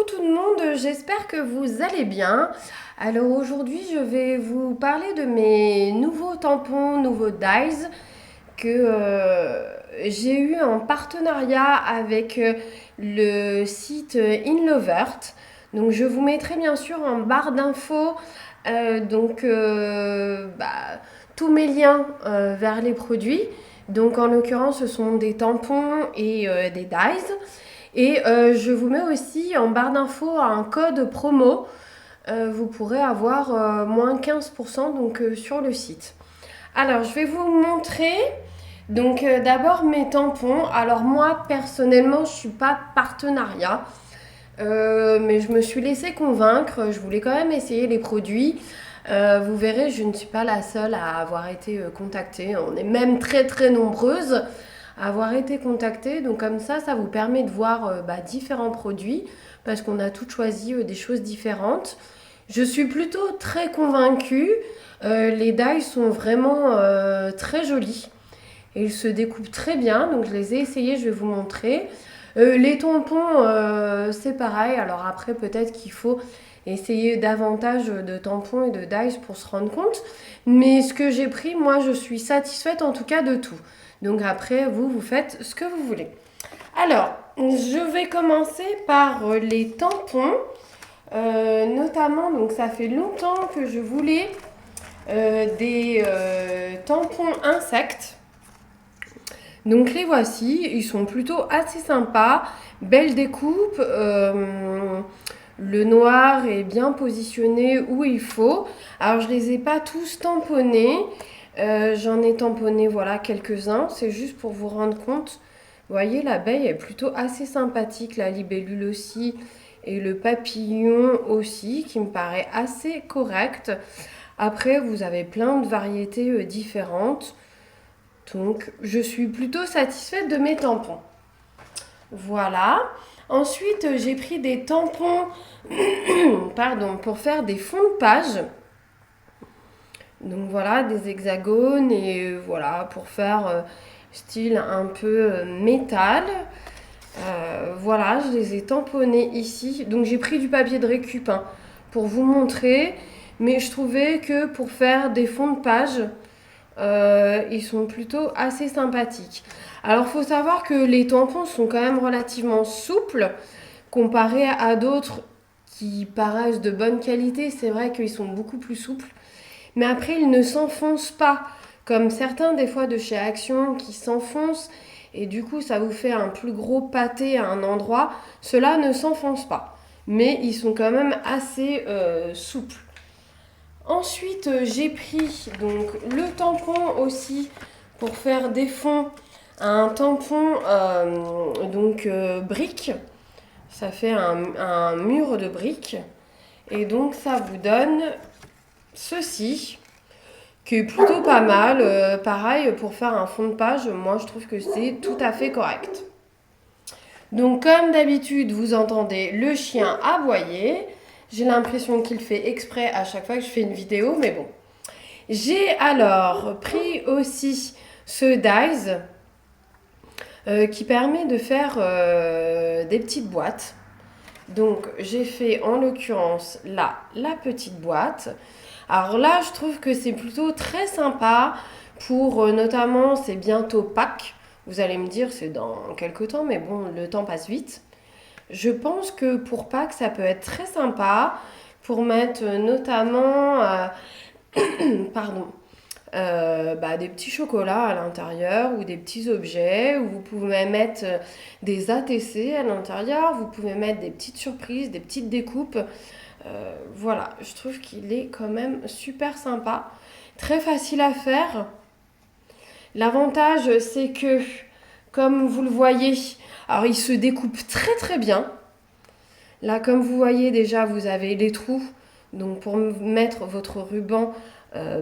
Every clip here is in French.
Coucou tout le monde, j'espère que vous allez bien. Alors aujourd'hui, je vais vous parler de mes nouveaux tampons, nouveaux dyes que j'ai eu en partenariat avec le site Inlovert. Donc je vous mettrai bien sûr en barre d'infos tous mes liens vers les produits. Donc en l'occurrence, ce sont des tampons et des dyes. Et je vous mets aussi en barre d'infos un code promo. Vous pourrez avoir moins 15% sur le site. Alors, je vais vous montrer d'abord mes tampons. Alors moi, personnellement, je ne suis pas partenariat. Mais je me suis laissée convaincre. Je voulais quand même essayer les produits. Vous verrez, je ne suis pas la seule à avoir été contactée. On est même très très nombreuses à avoir été contactées. Donc comme ça vous permet de voir différents produits parce qu'on a toutes choisi des choses différentes. Je suis plutôt très convaincue. Les dyes sont vraiment très jolis et ils se découpent très bien. Donc je les ai essayés, je vais vous montrer. Les tampons, c'est pareil. Alors après, peut-être qu'il faut essayer davantage de tampons et de dyes pour se rendre compte. Mais ce que j'ai pris, moi, je suis satisfaite en tout cas de tout. Donc après, vous faites ce que vous voulez. Alors, je vais commencer par les tampons. Notamment, donc ça fait longtemps que je voulais des tampons insectes. Donc les voici, ils sont plutôt assez sympas, belle découpe, le noir est bien positionné où il faut. Alors je les ai pas tous tamponnés, j'en ai tamponné voilà quelques-uns, c'est juste pour vous rendre compte. Vous voyez, l'abeille est plutôt assez sympathique, la libellule aussi, et le papillon aussi, qui me paraît assez correct. Après, vous avez plein de variétés différentes. Donc, je suis plutôt satisfaite de mes tampons. Voilà. Ensuite, j'ai pris des tampons pour faire des fonds de page. Donc voilà, des hexagones et voilà, pour faire style un peu métal. Voilà, je les ai tamponnés ici. Donc j'ai pris du papier de récup pour vous montrer. Mais je trouvais que pour faire des fonds de page, ils sont plutôt assez sympathiques. Alors, il faut savoir que les tampons sont quand même relativement souples comparés à d'autres qui paraissent de bonne qualité. C'est vrai qu'ils sont beaucoup plus souples. Mais après, ils ne s'enfoncent pas, comme certains des fois de chez Action qui s'enfoncent et du coup, ça vous fait un plus gros pâté à un endroit. Ceux-là ne s'enfoncent pas, mais ils sont quand même assez souples. Ensuite, j'ai pris donc le tampon aussi pour faire des fonds. Un tampon brique. Ça fait un mur de briques. Et donc ça vous donne ceci, qui est plutôt pas mal. Pareil, pour faire un fond de page, moi je trouve que c'est tout à fait correct. Donc comme d'habitude, vous entendez le chien aboyer. J'ai l'impression qu'il fait exprès à chaque fois que je fais une vidéo, mais bon. J'ai alors pris aussi ce dies qui permet de faire des petites boîtes. Donc j'ai fait en l'occurrence là la petite boîte. Alors là, je trouve que c'est plutôt très sympa pour notamment, c'est bientôt Pâques. Vous allez me dire, c'est dans quelques temps, mais bon, le temps passe vite. Je pense que pour Pâques, ça peut être très sympa pour mettre notamment des petits chocolats à l'intérieur ou des petits objets. Ou vous pouvez mettre des ATC à l'intérieur. Vous pouvez mettre des petites surprises, des petites découpes. Voilà, je trouve qu'il est quand même super sympa. Très facile à faire. L'avantage, c'est que, comme vous le voyez, alors il se découpe très très bien. Là, comme vous voyez déjà, vous avez les trous donc pour mettre votre ruban à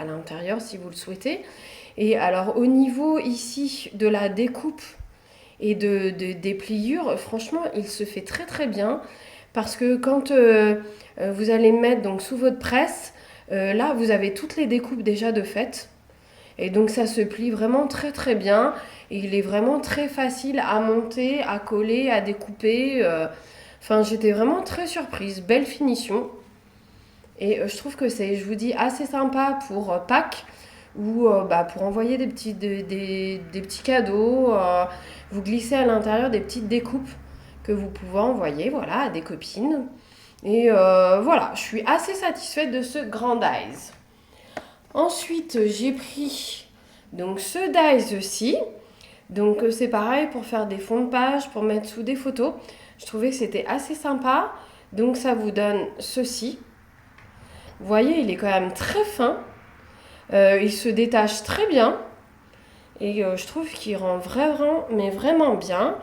l'intérieur si vous le souhaitez. Et alors au niveau ici de la découpe et des pliures, franchement, il se fait très très bien parce que quand vous allez mettre donc sous votre presse, là vous avez toutes les découpes déjà de fait. Et donc ça se plie vraiment très très bien. Et il est vraiment très facile à monter, à coller, à découper. Enfin, j'étais vraiment très surprise. Belle finition. Et je trouve que c'est, je vous dis, assez sympa pour Pâques ou pour envoyer des petits cadeaux. Vous glissez à l'intérieur des petites découpes que vous pouvez envoyer, voilà, à des copines. Et voilà, je suis assez satisfaite de ce Grand Dies. Ensuite, j'ai pris donc ce Dies-ci. Donc c'est pareil pour faire des fonds de page, pour mettre sous des photos. Je trouvais que c'était assez sympa. Donc ça vous donne ceci. Vous voyez, il est quand même très fin. Il se détache très bien. Et je trouve qu'il rend vraiment, mais vraiment bien.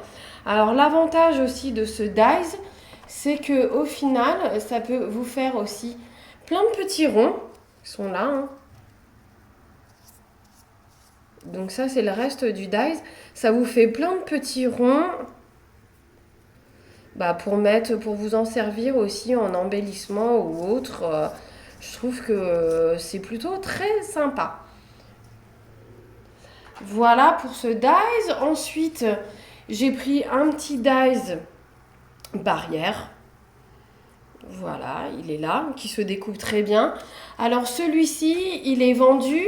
Alors l'avantage aussi de ce Dies, c'est que au final, ça peut vous faire aussi plein de petits ronds. Ils sont là, hein. Donc ça, c'est le reste du Dies. Ça vous fait plein de petits ronds pour vous en servir aussi en embellissement ou autre. Je trouve que c'est plutôt très sympa. Voilà pour ce Dies. Ensuite, j'ai pris un petit Dies barrière. Voilà, il est là, qui se découpe très bien. Alors celui-ci, il est vendu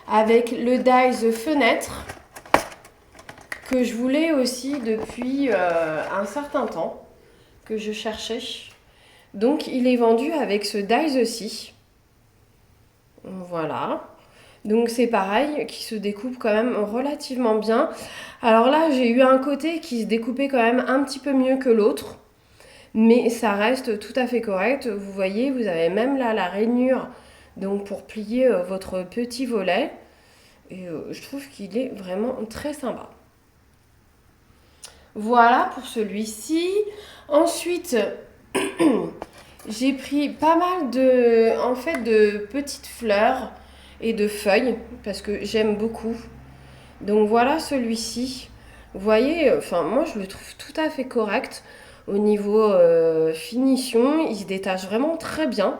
avec le Dies fenêtre que je voulais aussi depuis un certain temps, que je cherchais. Donc il est vendu avec ce Dies-ci. Voilà. Donc c'est pareil, qui se découpe quand même relativement bien. Alors là, j'ai eu un côté qui se découpait quand même un petit peu mieux que l'autre. Mais ça reste tout à fait correct. Vous voyez, vous avez même là la rainure donc pour plier votre petit volet. Et je trouve qu'il est vraiment très sympa. Voilà pour celui-ci. Ensuite, j'ai pris pas mal de petites fleurs et de feuilles parce que j'aime beaucoup. Donc voilà celui-ci. Vous voyez, enfin moi je le trouve tout à fait correct au niveau finition. Il se détache vraiment très bien.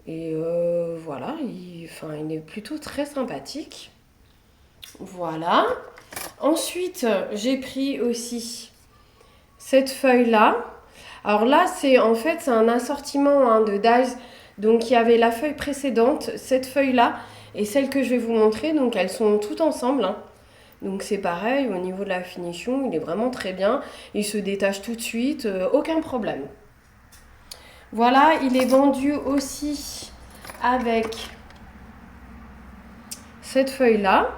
Et voilà, il est plutôt très sympathique. Voilà. Ensuite, j'ai pris aussi cette feuille-là. Alors là, c'est un assortiment de Dies. Donc il y avait la feuille précédente, cette feuille-là et celle que je vais vous montrer. Donc elles sont toutes ensemble, hein. Donc c'est pareil, au niveau de la finition, il est vraiment très bien. Il se détache tout de suite, aucun problème. Voilà, il est vendu aussi avec cette feuille-là,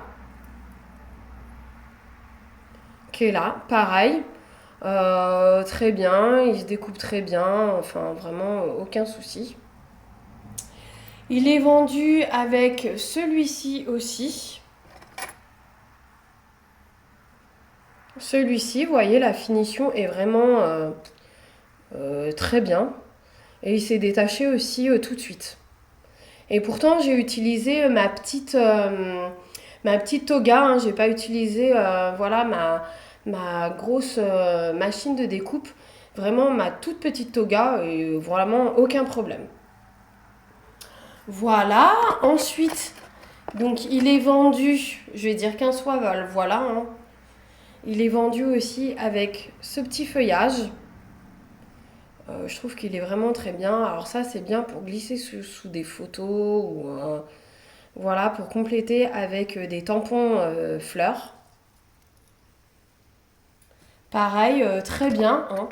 qui est là, pareil. Très bien, il se découpe très bien, enfin vraiment aucun souci. Il est vendu avec celui-ci aussi. Celui-ci, vous voyez, la finition est vraiment très bien. Et il s'est détaché aussi tout de suite. Et pourtant, j'ai utilisé ma petite toga. Hein. J'ai pas utilisé ma grosse machine de découpe. Vraiment ma toute petite toga et vraiment aucun problème. Voilà. Ensuite, donc il est vendu, je vais dire qu'un swavel, voilà. Hein. Il est vendu aussi avec ce petit feuillage. Je trouve qu'il est vraiment très bien. Alors ça, c'est bien pour glisser sous des photos ou voilà, pour compléter avec des tampons fleurs. Pareil, très bien. Hein.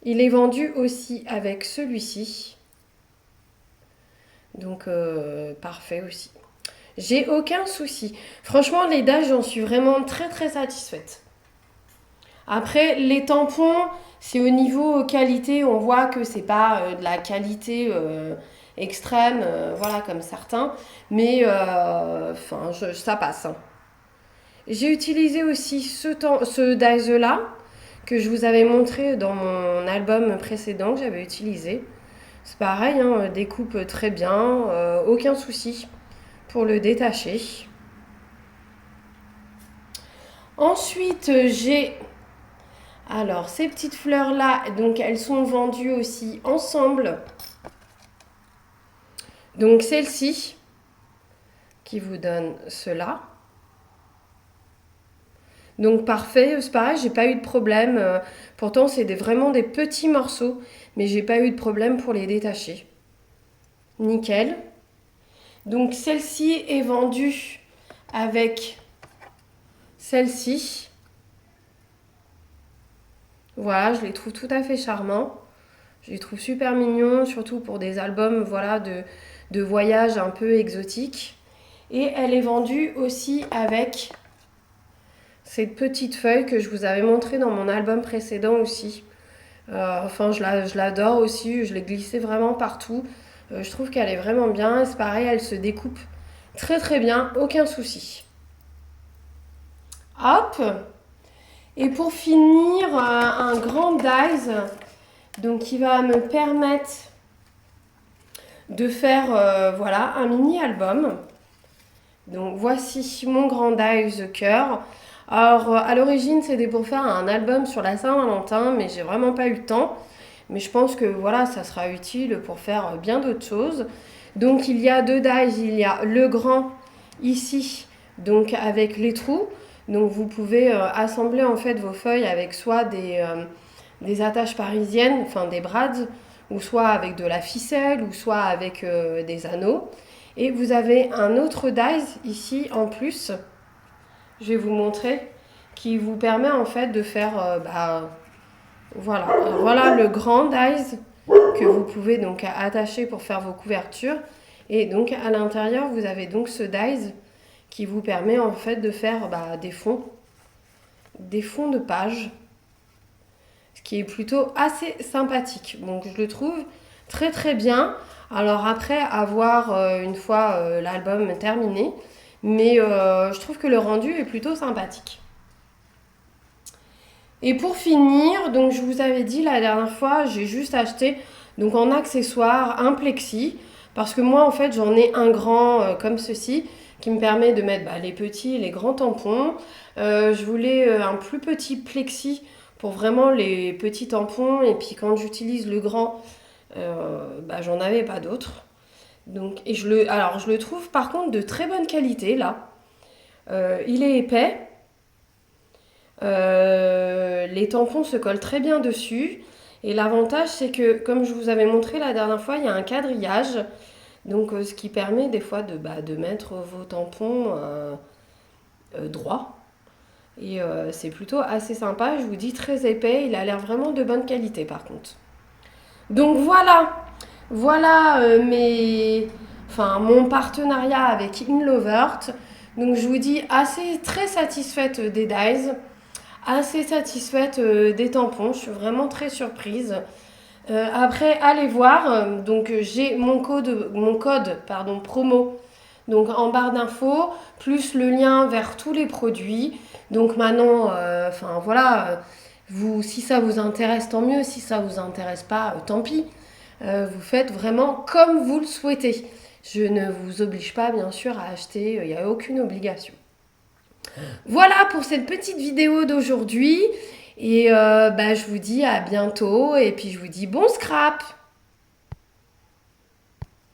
Il est vendu aussi avec celui-ci. Donc parfait aussi. J'ai aucun souci. Franchement, les Dies, j'en suis vraiment très très satisfaite. Après, les tampons, c'est au niveau qualité, on voit que c'est pas de la qualité extrême, voilà, comme certains. Mais ça passe. Hein. J'ai utilisé aussi ce Dies-là, que je vous avais montré dans mon album précédent que j'avais utilisé. C'est pareil, hein, découpe très bien, aucun souci pour le détacher. Ensuite, j'ai alors ces petites fleurs là, donc elles sont vendues aussi ensemble. Donc celle-ci, qui vous donne cela. Donc parfait, c'est pareil, j'ai pas eu de problème. Pourtant, c'est vraiment des petits morceaux, mais j'ai pas eu de problème pour les détacher. Nickel. Donc celle-ci est vendue avec celle-ci. Voilà, je les trouve tout à fait charmants. Je les trouve super mignons, surtout pour des albums voilà, de voyage un peu exotiques. Et elle est vendue aussi avec cette petite feuille que je vous avais montrée dans mon album précédent aussi. Enfin, je l'adore aussi, je l'ai glissée vraiment partout. Je trouve qu'elle est vraiment bien. C'est pareil, elle se découpe très très bien, aucun souci. Hop. Et pour finir, un grand dies, donc qui va me permettre de faire voilà, un mini album. Donc voici mon grand dies The Cœur. Alors à l'origine c'était pour faire un album sur la Saint-Valentin, mais j'ai vraiment pas eu le temps. Mais je pense que voilà, ça sera utile pour faire bien d'autres choses. Donc il y a deux dies, il y a le grand ici, donc avec les trous. Donc vous pouvez assembler en fait vos feuilles avec soit des attaches parisiennes, enfin des brads, ou soit avec de la ficelle, ou soit avec des anneaux. Et vous avez un autre dies ici en plus, je vais vous montrer, qui vous permet en fait de faire voilà. Alors, voilà le grand dies que vous pouvez donc attacher pour faire vos couvertures. Et donc à l'intérieur vous avez donc ce dies qui vous permet en fait de faire des fonds de page, ce qui est plutôt assez sympathique. Donc je le trouve très très bien. Alors après à voir une fois l'album terminé, mais je trouve que le rendu est plutôt sympathique. Et pour finir, donc je vous avais dit la dernière fois, j'ai juste acheté donc en accessoire un plexi, parce que moi en fait j'en ai un grand comme ceci qui me permet de mettre les petits et les grands tampons. Je voulais un plus petit plexi pour vraiment les petits tampons, et puis quand j'utilise le grand, j'en avais pas d'autres. Donc, alors je le trouve par contre de très bonne qualité là. Il est épais. Les tampons se collent très bien dessus. Et l'avantage, c'est que, comme je vous avais montré la dernière fois, il y a un quadrillage. Donc, ce qui permet des fois de mettre vos tampons droits. Et c'est plutôt assez sympa. Je vous dis, très épais. Il a l'air vraiment de bonne qualité, par contre. Donc, voilà. Voilà mon partenariat avec Inlovert. Donc, je vous dis, très satisfaite des dies. Assez satisfaite des tampons, je suis vraiment très surprise. Après, allez voir, donc j'ai mon code promo donc en barre d'infos, plus le lien vers tous les produits. Donc maintenant, si ça vous intéresse, tant mieux. Si ça vous intéresse pas, tant pis. Vous faites vraiment comme vous le souhaitez. Je ne vous oblige pas, bien sûr, à acheter, il n'y a aucune obligation. Voilà pour cette petite vidéo d'aujourd'hui. Et je vous dis à bientôt. Et puis je vous dis bon scrap!